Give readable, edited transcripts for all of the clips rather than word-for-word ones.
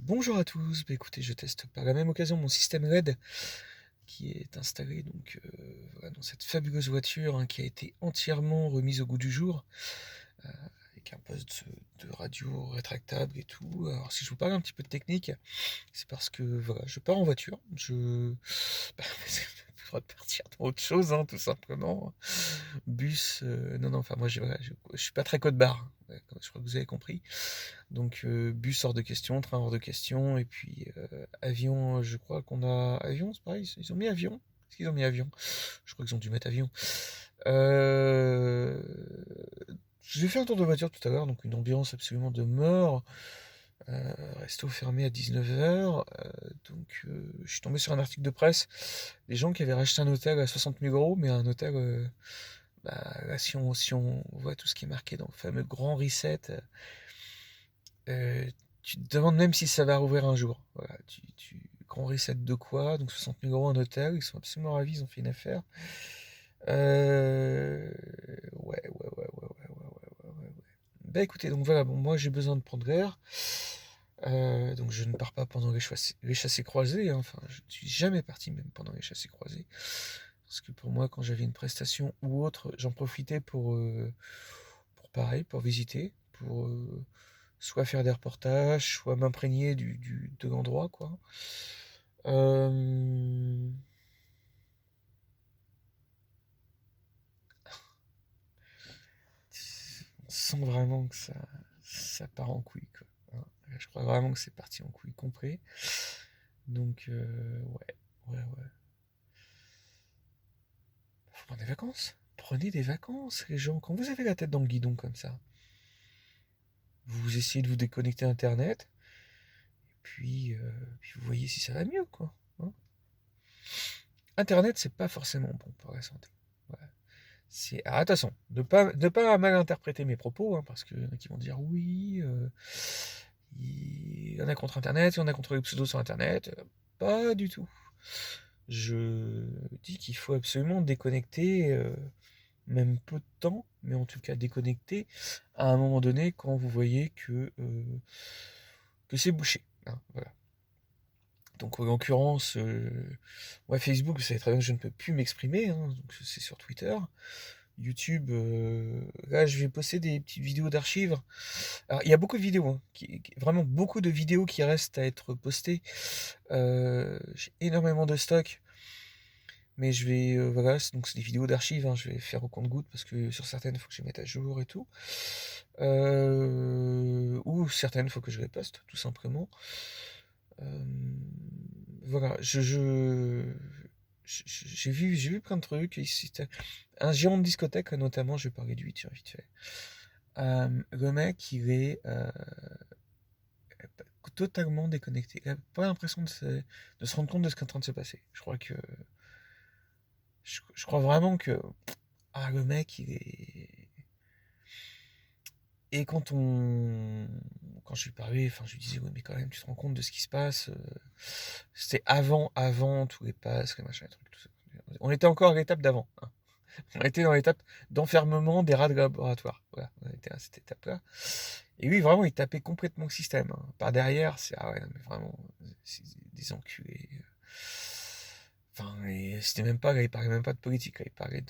Bonjour à tous, écoutez, je teste par la même occasion mon système LED qui est installé donc voilà, dans cette fabuleuse voiture qui a été entièrement remise au goût du jour euh, avec un poste de radio rétractable et tout. Alors si je vous parle un petit peu de technique, c'est parce que voilà, je pars en voiture, bah, j'ai le droit de partir dans autre chose, tout simplement. Bus, non, enfin moi voilà, je suis pas très code barre, je crois que vous avez compris. Donc bus hors de question, train hors de question, et puis avion, je crois qu'on a... Avion, c'est pareil, ils ont mis avion? Est-ce qu'ils ont mis avion? Je crois qu'ils ont dû mettre avion. Euh... J'ai fait un tour de voiture tout à l'heure, donc une ambiance absolument de mort. Resto fermé à 19h. Je suis tombé sur un article de presse. Des gens qui avaient racheté un hôtel à 60 000 euros, mais un hôtel... là, si on voit tout ce qui est marqué dans le fameux grand reset, tu te demandes même si ça va rouvrir un jour. Voilà, grand reset de quoi? Donc 60 000 euros un hôtel, ils sont absolument ravis, ils ont fait une affaire. Ouais. Bah écoutez, donc voilà, bon, moi j'ai besoin de prendre l'air. Donc je ne pars pas pendant les chassés croisés, enfin je ne suis jamais parti même pendant les chassés croisés. Parce que pour moi, quand j'avais une prestation ou autre, j'en profitais pour pareil, pour visiter, pour soit faire des reportages, soit m'imprégner de l'endroit, quoi. Euh, on sent vraiment que ça part en couille, quoi. Je crois vraiment que c'est parti en couille complet. Donc, ouais. Faut prendre des vacances. Prenez des vacances, les gens. Quand vous avez la tête dans le guidon comme ça, vous essayez de vous déconnecter Internet, puis vous voyez si ça va mieux, quoi. Internet, c'est pas forcément bon pour la santé. Voilà. Alors, attention, ne pas mal interpréter mes propos, parce qu'il y en a qui vont dire oui, il y en a contre Internet, il y en a contre les pseudos sur Internet. Pas du tout. Je dis qu'il faut absolument déconnecter, même peu de temps, mais en tout cas déconnecter à un moment donné quand vous voyez que c'est bouché. Voilà. Donc en l'occurrence, Facebook, vous savez très bien que je ne peux plus m'exprimer, donc c'est sur Twitter. YouTube, là je vais poster des petites vidéos d'archives. Alors il y a beaucoup de vidéos, vraiment beaucoup de vidéos qui restent à être postées. J'ai énormément de stock, mais je vais, voilà, donc c'est des vidéos d'archives, je vais faire au compte-gouttes parce que sur certaines, il faut que je les mette à jour et tout. Ou certaines, il faut que je les poste, tout simplement. Euh, voilà, j'ai vu plein de trucs. Ici, un géant de discothèque, notamment, je vais parler de lui, tiens, vite fait. Le mec, il est totalement déconnecté. Il n'a pas l'impression de se rendre compte de ce qui est en train de se passer. Je crois vraiment que le mec, il est. Et quand je lui parlais, enfin, je lui disais, oui, mais quand même, tu te rends compte de ce qui se passe. C'était avant tous les passes, les machins, les trucs, tout ça. On était encore à l'étape d'avant. On était dans l'étape d'enfermement des rats de laboratoire. Voilà, on était à cette étape-là. Et lui, vraiment, il tapait complètement le système. Par derrière, ah ouais, non, mais vraiment, c'est des enculés. Enfin, et c'était même pas, il parlait même pas de politique, il parlait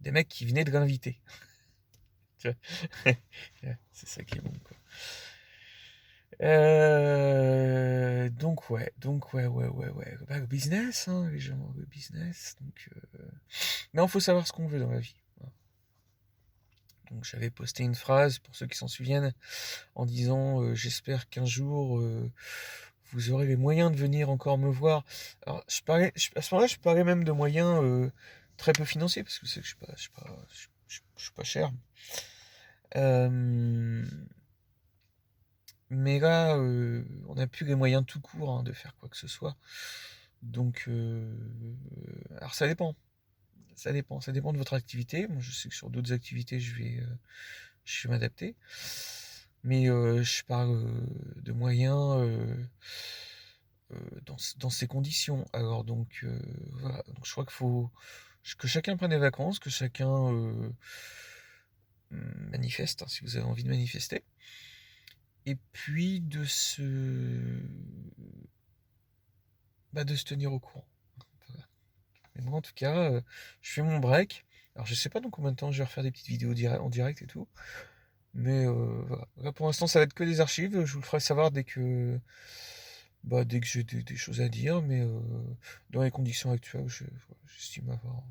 des mecs qui venaient de l'inviter. C'est ça qui est bon, quoi. Donc ouais. Bah, le business, les gens, le business. Mais il faut savoir ce qu'on veut dans la vie. Donc j'avais posté une phrase, pour ceux qui s'en souviennent, en disant j'espère qu'un jour vous aurez les moyens de venir encore me voir. Alors à ce moment-là, je parlais même de moyens très peu financiers, parce que c'est que je suis pas cher. Euh, mais là, on n'a plus les moyens tout court de faire quoi que ce soit. Donc, alors ça dépend de votre activité. Moi, je sais que sur d'autres activités, je vais m'adapter. Mais je parle de moyens dans ces conditions. Alors donc, voilà. Donc, je crois qu'il faut que chacun prenne des vacances, que chacun manifeste, si vous avez envie de manifester. et puis de se tenir au courant. Voilà. Et moi, en tout cas, je fais mon break. Alors, je sais pas dans combien de temps je vais refaire des petites vidéos en direct et tout. Mais voilà. Là, pour l'instant, ça va être que des archives. Je vous le ferai savoir dès que j'ai des choses à dire. Mais dans les conditions actuelles, j'estime avoir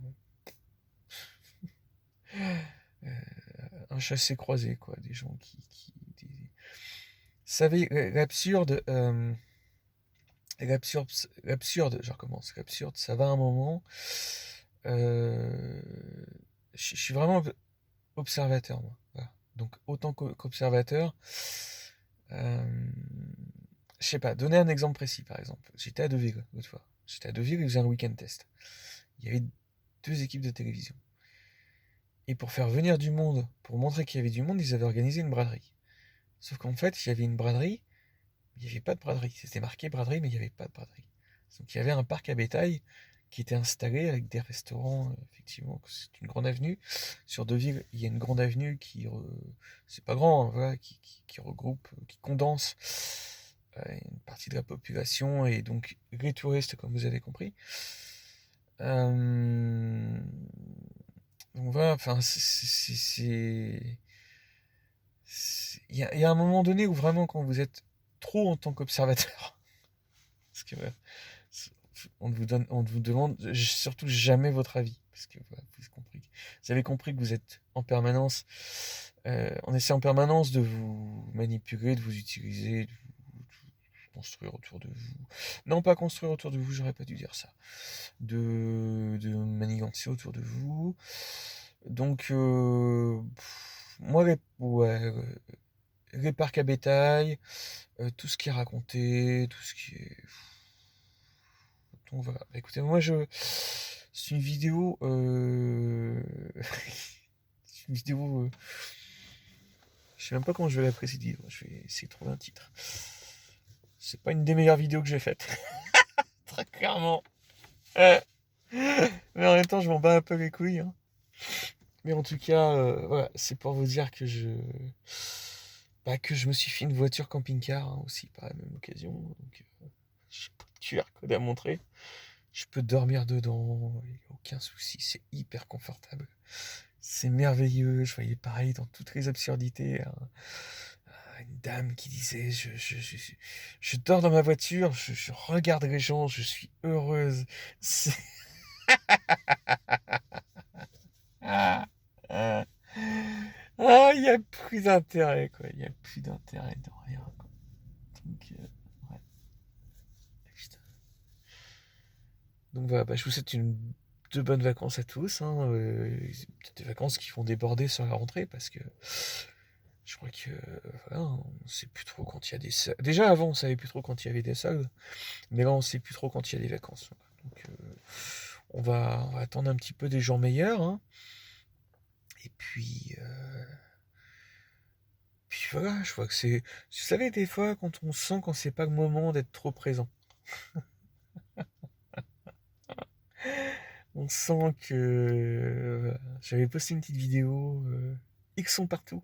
un chassé-croisé, quoi. Des gens Vous savez, l'absurde, je recommence. L'absurde, ça va un moment. Je suis vraiment observateur, moi. Voilà. Donc, autant qu'observateur, je sais pas, donner un exemple précis, par exemple. J'étais à Deauville, l'autre fois. J'étais à Deauville et faisais un week-end test. Il y avait 2 équipes de télévision. Et pour faire venir du monde, pour montrer qu'il y avait du monde, ils avaient organisé une braderie. Sauf qu'en fait, il y avait une braderie, mais il n'y avait pas de braderie. C'était marqué braderie, mais il n'y avait pas de braderie. Donc il y avait un parc à bétail qui était installé avec des restaurants, effectivement. C'est une grande avenue. Sur Deauville, il y a une grande avenue c'est pas grand, hein, voilà, qui regroupe, qui condense une partie de la population et donc les touristes, comme vous avez compris. Donc voilà, enfin, il y a un moment donné où vraiment, quand vous êtes trop en tant qu'observateur, parce que on ne vous demande surtout jamais votre avis, parce que voilà, vous avez compris que vous êtes en permanence, on essaie en permanence de vous manipuler, de vous utiliser, de vous construire autour de vous. Non, pas construire autour de vous, j'aurais pas dû dire ça. De manigancer autour de vous. Donc, moi, les parcs à bétail, tout ce qui est raconté, tout ce qui est... Donc voilà. Écoutez, moi, c'est une vidéo... c'est une vidéo... je sais même pas comment je vais la préciser. Je vais essayer de trouver un titre. C'est pas une des meilleures vidéos que j'ai faites. Très clairement. Mais en même temps, je m'en bats un peu les couilles, hein. Mais en tout cas, voilà, c'est pour vous dire que je me suis fait une voiture camping-car, hein, aussi par la même occasion. Donc, j'ai pas de QR code à montrer. Je peux dormir dedans, y a aucun souci, c'est hyper confortable. C'est merveilleux. Je voyais pareil dans toutes les absurdités, hein. Une dame qui disait je dors dans ma voiture, je regarde les gens, je suis heureuse. Ah, ah. Il n'y a plus d'intérêt, quoi. Il n'y a plus d'intérêt de rien, quoi. Donc, ouais. Putain. Donc voilà, je vous souhaite de bonnes vacances à tous, hein. Peut-être des vacances qui vont déborder sur la rentrée, parce que je crois que voilà, on sait plus trop quand il y a des soldes. Déjà avant, on savait plus trop quand il y avait des soldes, mais là, on sait plus trop quand il y a des vacances. Donc, on va attendre un petit peu des jours meilleurs, hein. Et puis voilà, je vois que c'est... Vous savez, des fois, quand on sent quand c'est pas le moment d'être trop présent, on sent que... voilà. J'avais posté une petite vidéo, X sont partout.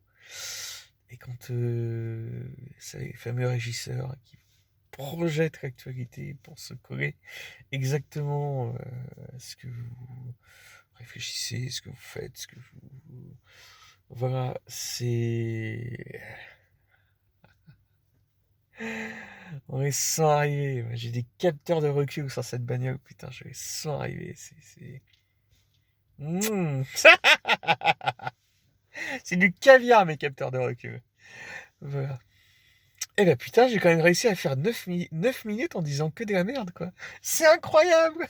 Et quand c'est les fameux régisseurs qui projettent l'actualité pour se coller exactement à ce que vous réfléchissez, ce que vous faites, ce que vous... Voilà, c'est... On les sent arriver. J'ai des capteurs de recul sur cette bagnole. Putain, je les sens arriver. Mmh. C'est du caviar, mes capteurs de recul. Voilà. Eh ben putain, j'ai quand même réussi à faire 9 minutes en disant que de la merde, quoi. C'est incroyable.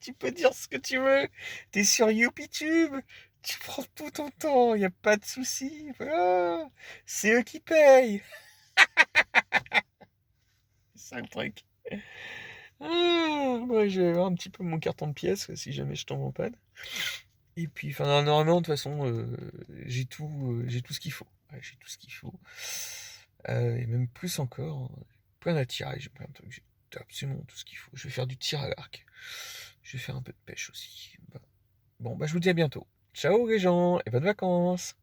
Tu peux dire ce que tu veux. T'es sur YouTube. Tu prends tout ton temps. Y a pas de souci. Voilà. C'est eux qui payent. C'est ça le truc. Moi, je vais avoir un petit peu mon carton de pièces si jamais je tombe en panne. Et puis, enfin, normalement, de toute façon, j'ai tout ce qu'il faut. Ouais, j'ai tout ce qu'il faut. Et même plus encore, hein. Plein d'attirage, plein de trucs. J'ai absolument tout ce qu'il faut. Je vais faire du tir à l'arc. Je vais faire un peu de pêche aussi. Bon, je vous dis à bientôt. Ciao les gens et bonnes vacances!